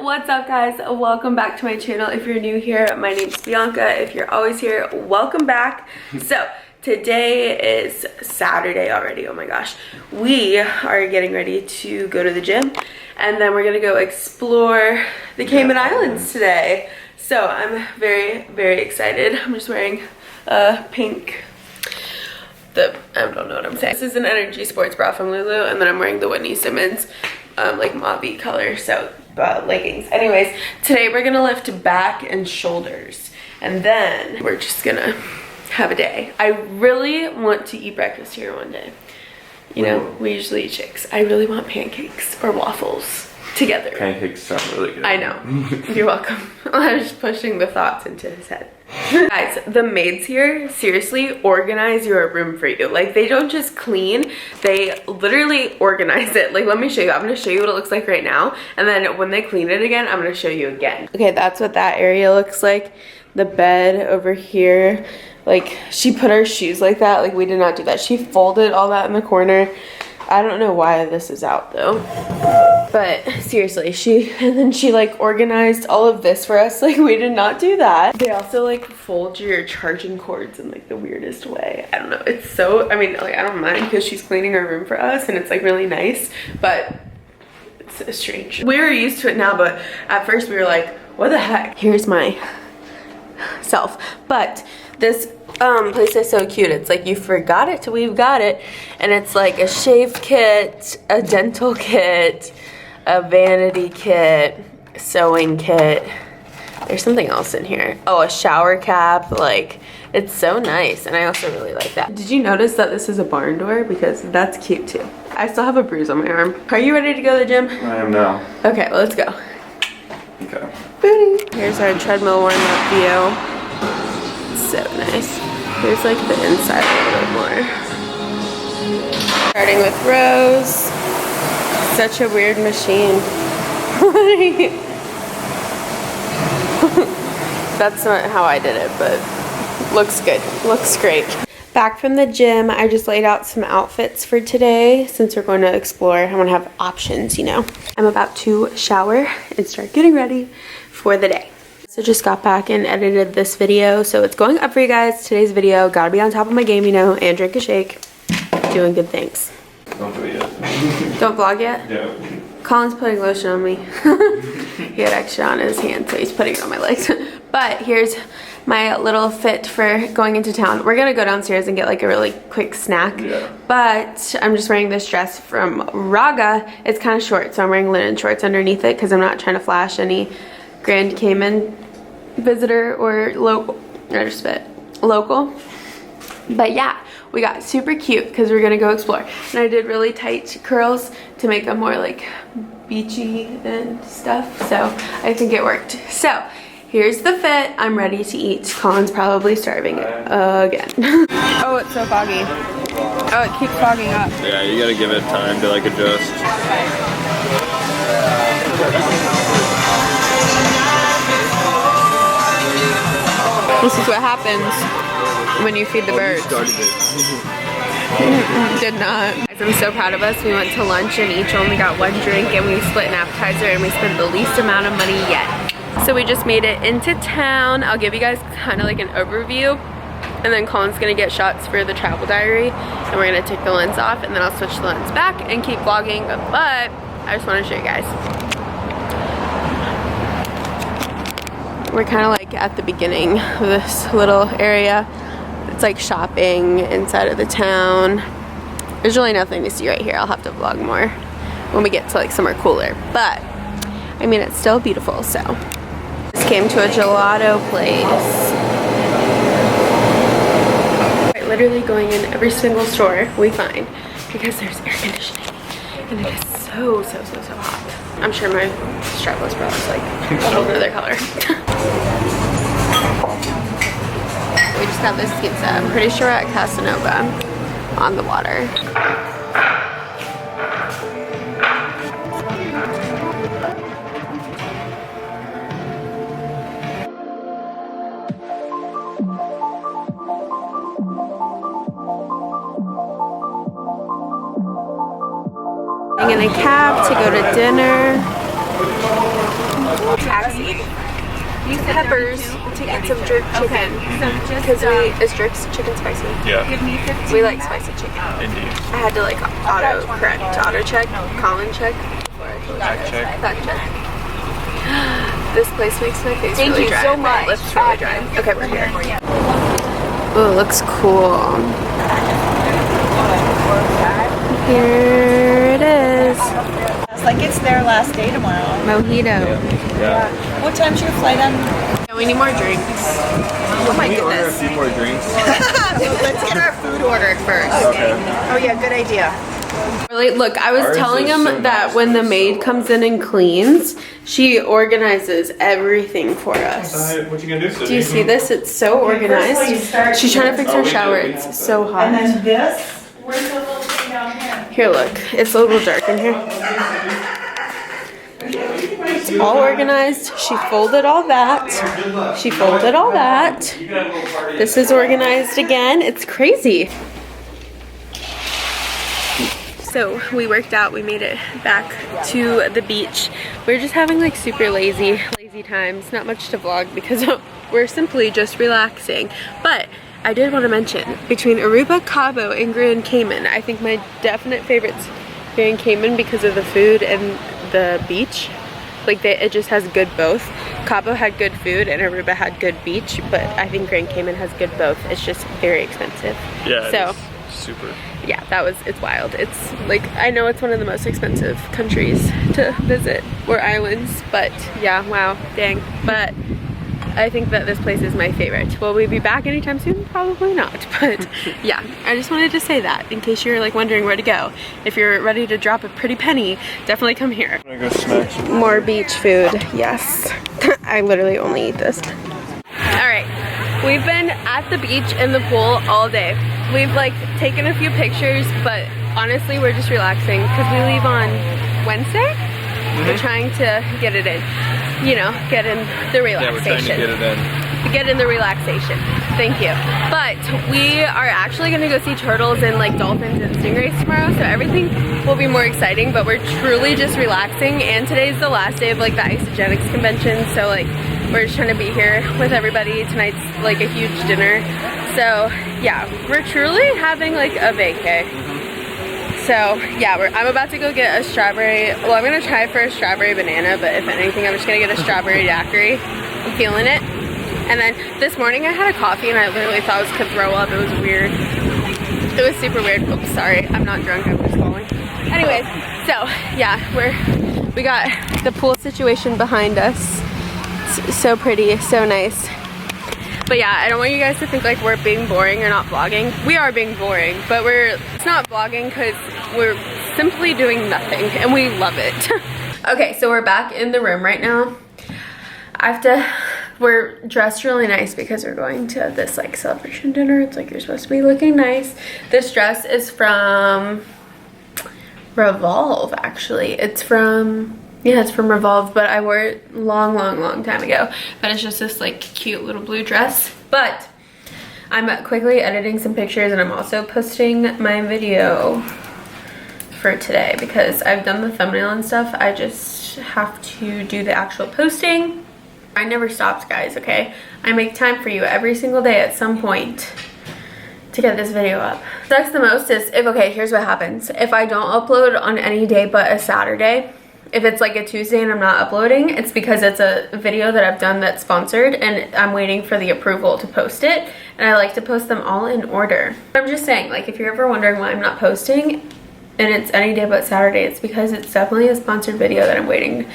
What's up, guys? Welcome back to my channel. If you're new here, my name's Bianca. If you're always here, welcome back. So today is Saturday already. Oh my gosh. We are getting ready to go to the gym, and then we're gonna go explore the Cayman Islands today. So I'm very, very excited. I'm just wearing a pink, I don't know what I'm saying. This is an energy sports bra from Lulu, and then I'm wearing the Whitney Simmons like mauve color, so leggings. Anyways, today we're gonna lift back and shoulders, and then we're just gonna have a day. I really want to eat breakfast here one day. You know, we usually eat shakes. I really want pancakes or waffles together. Pancakes sound really good. I know. You're welcome. I was just pushing the thoughts into his head. Guys, the maids here seriously organize your room for you. Like, they don't just clean, they literally organize it. Like, let me show you. I'm gonna show you what it looks like right now, and then when they clean it again, I'm gonna show you again. Okay, that's what that area looks like. The bed over here, like, she put our shoes like that. Like, we did not do that. She folded all that in the corner. I don't know why this is out though, but seriously, and then she like organized all of this for us. Like, we did not do that. They also like fold your charging cords in like the weirdest way. I don't know, it's so, I mean, like, I don't mind because she's cleaning our room for us and it's like really nice, but it's strange. We're used to it now, but at first we were like, what the heck? Here's my self. But this place is so cute. It's like, you forgot it till we've got it, and it's like a shave kit, a dental kit, a vanity kit, sewing kit. There's something else in here. Oh, a shower cap. Like, it's so nice, and I also really like that. Did you notice that this is a barn door? Because that's cute too. I still have a bruise on my arm. Are you ready to go to the gym? I am now. Okay, well, let's go. Okay. Booty. Here's our treadmill warm-up view. So nice. Here's like the inside a little bit more. Starting with rows. Such a weird machine. That's not how I did it, but looks good. Looks great. Back from the gym, I just laid out some outfits for today. Since we're going to explore, I want to have options, you know. I'm about to shower and start getting ready for the day. So just got back and edited this video, so it's going up for you guys. Today's video, gotta be on top of my game, you know, and drink a shake. Doing good things. Don't do it yet. Don't vlog yet? Yeah. Colin's putting lotion on me. He had extra on his hand, so he's putting it on my legs. But here's my little fit for going into town. We're gonna go downstairs and get like a really quick snack. Yeah. But I'm just wearing this dress from Raga. It's kind of short, so I'm wearing linen shorts underneath it because I'm not trying to flash any Grand Cayman visitor or local. I just spit. Local. But yeah, we got super cute because we're gonna go explore. And I did really tight curls to make them more like beachy and stuff. So I think it worked. So here's the fit. I'm ready to eat. Colin's probably starving again. Oh, it's so foggy. Oh, it keeps fogging up. Yeah, you gotta give it time to like adjust. This is what happens when you feed the birds. Did not. I'm so proud of us. We went to lunch and each only got one drink, and we split an appetizer, and we spent the least amount of money yet. So we just made it into town. I'll give you guys kind of like an overview, and then Colin's gonna get shots for the travel diary, and we're gonna take the lens off, and then I'll switch the lens back and keep vlogging. But I just want to show you guys. We're kind of like at the beginning of this little area. It's like shopping inside of the town. There's really nothing to see right here. I'll have to vlog more when we get to like somewhere cooler. But I mean, it's still beautiful. So just came to a gelato place. Right, literally going in every single store we find because there's air conditioning, and it is so hot. I'm sure my strapless bra is like a whole other color. We just got this pizza. I'm pretty sure we're at Casanova on the water. In a cab to go to dinner. peppers to get some jerk chicken. Because is jerk chicken spicy? Yeah. We like spicy chicken. Indeed. I had to like auto check, Colin check before I told Fact check. Fact check. This place makes my face really dry. so My much. lips really dry. Okay, we're here. Oh, it looks cool. Here it is. It's like it's their last day tomorrow. Mojito. Yeah. What time's your flight on? Yeah, we need more drinks. Oh my Can we order a goodness. few more drinks? Let's get our food ordered first. Okay. Oh yeah, good idea. Really, look, I was Ours telling is him so that nice. when the maid comes in and cleans, she organizes everything for us. What you gonna do? Do you see this? It's so organized. She's trying to fix her shower. It's so hot. this, where's the little thing down here? Here, look. It's a little dark in here. It's all organized. She folded all that. She folded all that. This is organized again. It's crazy. So we worked out. We made it back to the beach. We're just having like super lazy times. Not much to vlog because we're simply just relaxing. But I did want to mention, between Aruba, Cabo, and Grand Cayman, I think my definite favorite's Grand Cayman because of the food and the beach. Like it just has good both. Cabo had good food and Aruba had good beach, but I think Grand Cayman has good both. It's just very expensive. Yeah. So Super. yeah, it's wild. It's like, I know it's one of the most expensive countries to visit or islands, but yeah, wow, dang. But I think that this place is my favorite. Will we be back anytime soon? Probably not, but yeah, I just wanted to say that in case you're like wondering where to go. If you're ready to drop a pretty penny, definitely come here. I'm gonna go smack some. More beach food, yes. I literally only eat this. All right, we've been at the beach and the pool all day. We've like taken a few pictures, but honestly, we're just relaxing because we leave on Wednesday. We're trying to get it in, you know, get in the relaxation. Yeah, we're trying to get it in. Get in the relaxation. Thank you. But we are actually gonna go see turtles and like dolphins and stingrays tomorrow, so everything will be more exciting, but we're truly just relaxing. And today's the last day of like the Isagenix convention, so like we're just trying to be here with everybody. Tonight's like a huge dinner. So yeah, we're truly having like a vacay. So yeah, I'm about to go get a strawberry. Well, I'm gonna try for a strawberry banana, but if anything, I'm just gonna get a strawberry daiquiri. I'm feeling it. And then this morning I had a coffee and I literally thought I was gonna throw up. It was weird. It was super weird. Oops, sorry. I'm not drunk, I'm just falling. Anyways, so yeah, we got the pool situation behind us. It's so pretty, so nice. But yeah, I don't want you guys to think like we're being boring or not vlogging. We are being boring, but it's not vlogging because we're simply doing nothing and we love it. Okay, so we're back in the room right now. We're dressed really nice because we're going to this like celebration dinner. It's like you're supposed to be looking nice. This dress is from Revolve, actually. It's from Revolve, but I wore it long time ago. But it's just this like cute little blue dress. But I'm quickly editing some pictures and I'm also posting my video for today because I've done the thumbnail and stuff. I just have to do the actual posting. I never stopped, guys, okay? I make time for you every single day at some point to get this video up. Sucks the most is okay, here's what happens. If I don't upload on any day but a Saturday, if it's like a Tuesday and I'm not uploading, it's because it's a video that I've done that's sponsored and I'm waiting for the approval to post it. And I like to post them all in order. I'm just saying, like, if you're ever wondering why I'm not posting and it's any day but Saturday, it's because it's definitely a sponsored video that I'm waiting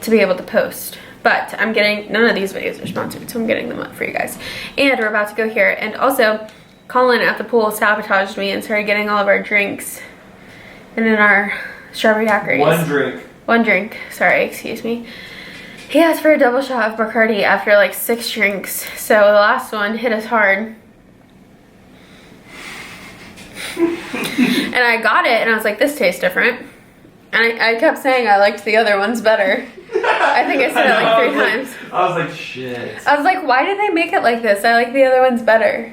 to be able to post. But I'm getting, none of these videos are sponsored, so I'm getting them up for you guys. And we're about to go here. And also, Colin at the pool sabotaged me and started getting all of our drinks and in our strawberry daiquiris. One drink, sorry, excuse me. He asked for a double shot of Bacardi after like 6 drinks. So the last one hit us hard. And I got it and I was like, this tastes different. And I kept saying I liked the other ones better. I think I said it like 3 times. I was like, shit. I was like, why did they make it like this? I like the other ones better.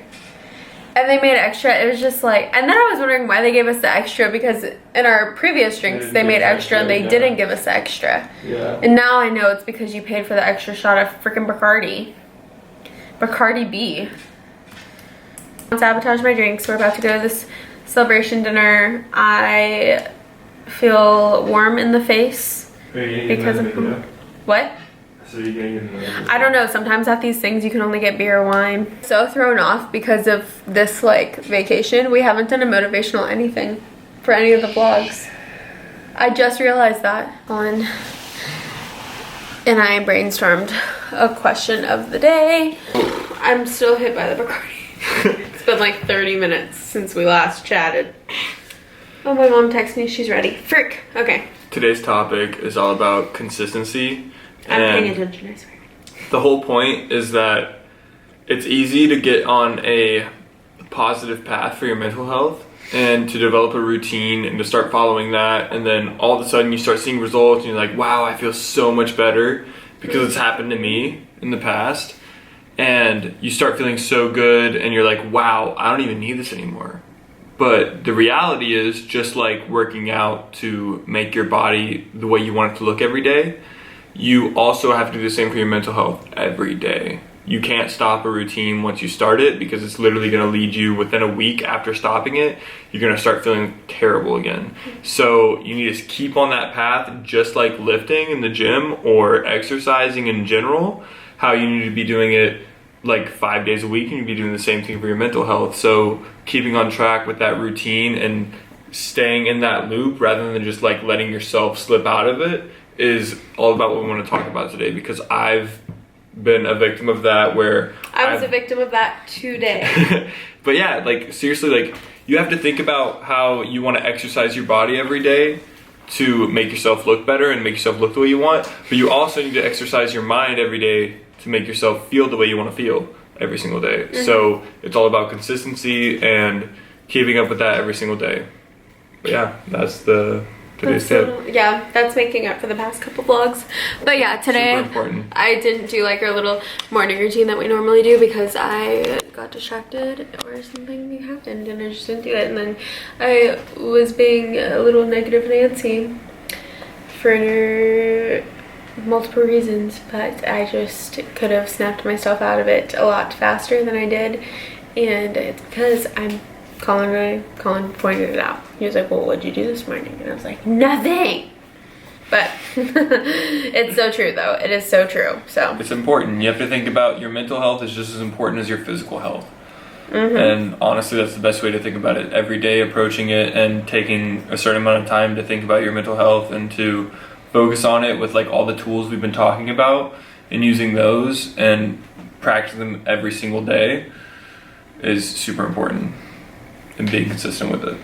And they made extra. It was just like, and then I was wondering why they gave us the extra, because in our previous drinks they made extra and they didn't give us the extra. Yeah. And now I know it's because you paid for the extra shot of freaking Bacardi. Bacardi B. To sabotage my drinks. We're about to go to this celebration dinner. I feel warm in the face because of what? So you're getting I don't know, sometimes at these things you can only get beer or wine. So thrown off because of this like vacation. We haven't done a motivational anything for any of the vlogs. I just realized that on, and I brainstormed a question of the day. I'm still hit by the Bacardi. It's been like 30 minutes since we last chatted. Oh, my mom texted me, she's ready. Frick, okay. Today's topic is all about consistency. I'm and paying attention, I swear. The whole point is that it's easy to get on a positive path for your mental health and to develop a routine and to start following that, and then all of a sudden you start seeing results and you're like, wow, I feel so much better because it's happened to me in the past. And you start feeling so good and you're like, wow, I don't even need this anymore. But the reality is, just like working out to make your body the way you want it to look every day, you also have to do the same for your mental health every day. You can't stop a routine once you start it, because it's literally going to lead you within a week after stopping it, you're going to start feeling terrible again. So you need to keep on that path, just like lifting in the gym or exercising in general, how you need to be doing it like 5 days a week, and you'd be doing the same thing for your mental health. So keeping on track with that routine and staying in that loop rather than just like letting yourself slip out of it is all about what we want to talk about today, because I've been a victim of that, where I was a victim of that today. But yeah, like seriously, like you have to think about how you want to exercise your body every day to make yourself look better and make yourself look the way you want, but you also need to exercise your mind every day to make yourself feel the way you want to feel every single day. Mm-hmm. So it's all about consistency and keeping up with that every single day. But yeah, that's the today's tip. Yeah, that's making up for the past couple vlogs. But yeah, today super important. I didn't do like our little morning routine that we normally do because I got distracted or something happened and I just didn't do it. And then I was being a little negative Nancy for multiple reasons, but I just could have snapped myself out of it a lot faster than I did. And it's because Colin pointed it out. He was like, well, what'd you do this morning? And I was like, nothing. But it's so true though. It is so true. So it's important. You have to think about your mental health is just as important as your physical health. Mm-hmm. And honestly, that's the best way to think about it. Every day approaching it and taking a certain amount of time to think about your mental health and to focus on it with like all the tools we've been talking about, and using those and practicing them every single day is super important, and being consistent with it.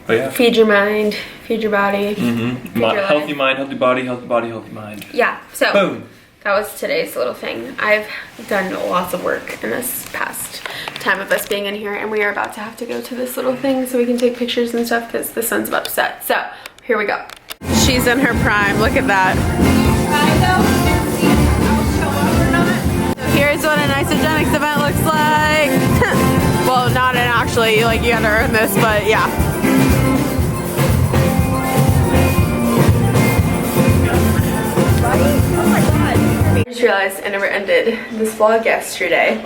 But yeah. Feed your mind, feed your body. Mm-hmm. Healthy mind, healthy body, healthy body, healthy mind. Yeah, so boom. That was today's little thing. I've done lots of work in this past time of us being in here, and we are about to have to go to this little thing so we can take pictures and stuff because the sun's about to set. So here we go. She's in her prime. Look at that. So here's what an Isagenix event looks like. Well, not an actually, like you gotta earn this, but yeah. I just realized I never ended this vlog yesterday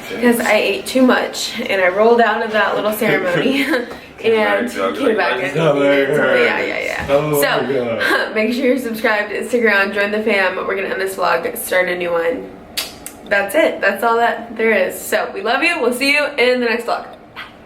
because I ate too much and I rolled out of that little ceremony and came back and yeah. So make sure you're subscribed to Instagram, join the fam. We're gonna end this vlog, start a new one. That's it. That's all that there is. So we love you. We'll see you in the next vlog.